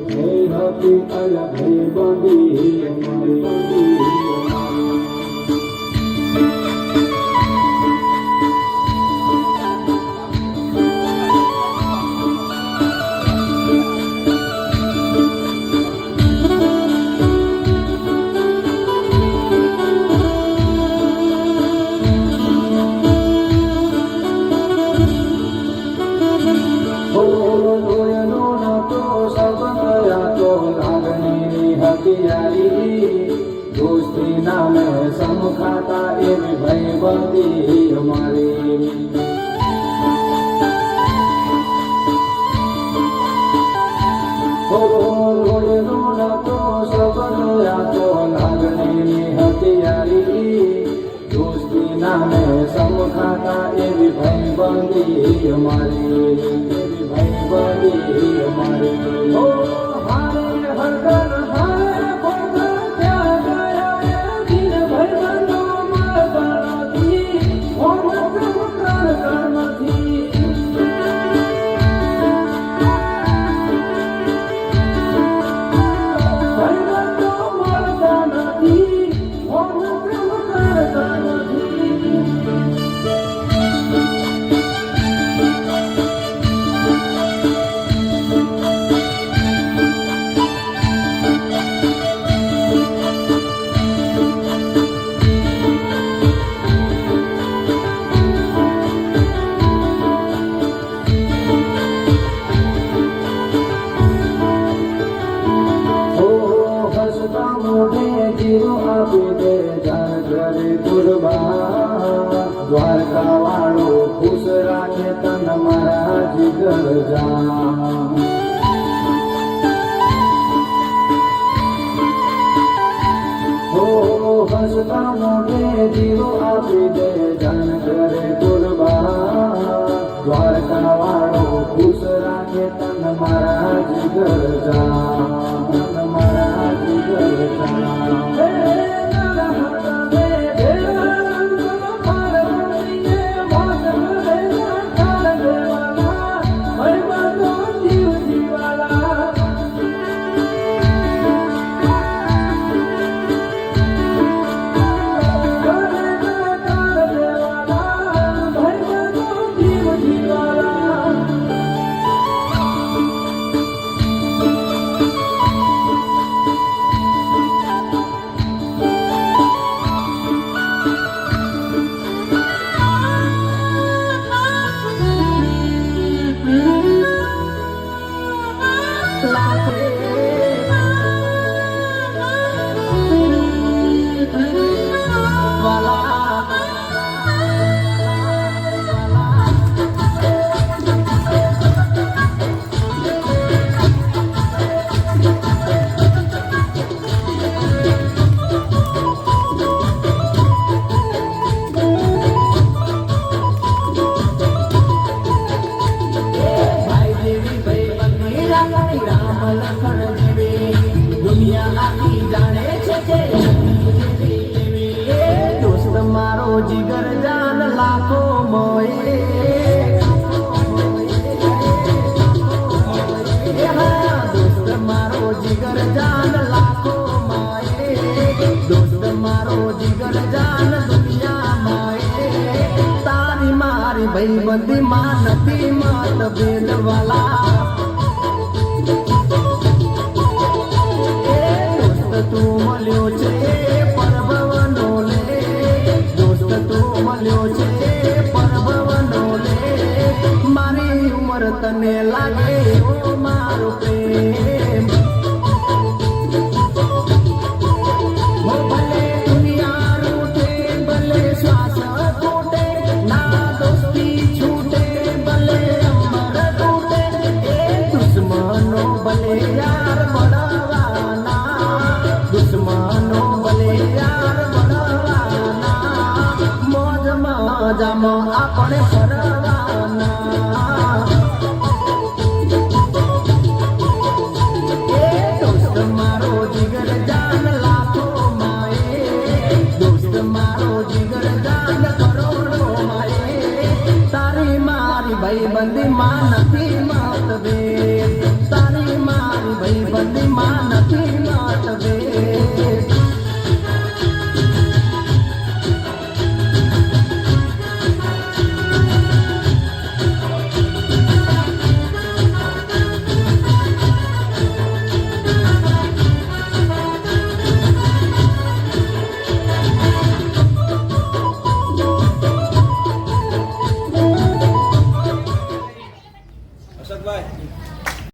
થઈ હતી અલગ બંધી અમારી दोस्ती नामे समखाता एवी भाईबंधी हमारी तो सबया तो लागणी हथियारी दोस्ती नामे समखाता एवी भाईबंधी हमारी भाईबंधी हमारी દ્વારકા વાળો ખુશ રાખે તન મારા જીગર જાન હો હસતા મોઢે જીવો આપી દે જાન કરે કુરબાન દ્વારકા વાળો ખુશ રાખે તન મારા જીગર જાન તન મારા જીગર જાન જીગર જાન લાખો મોએ દોસ્ત મારો જીગર જાન લાખો માએ દોસ્ત મારો જીગર જાન દુનિયા માએ તારી મારી ભાઈબંધી માં નથી મતભેદ વાલા દોસ્ત તું મળ્યો છે પરભવનો મળ્યો છે પરભવનો લે મારી ઉંમર તને લાગે ઓ મારો પ્રેમ ભલે દુનિયા રૂઠે ભલે શ્વાસ તૂટે ના દોસ્તી છૂટે ભલે અમર તૂટે એ દુશ્મનો ભલે યાર મળવાના દુશ્મનો ભલે યાર મજામાં આપણે ફરવાના એ દોસ્ત મારો જીગર જાન લાખો માએ દોસ્ત મારો જીગર જાન કરોડો માએ તારી મારી ભાઈબંધી માં નથી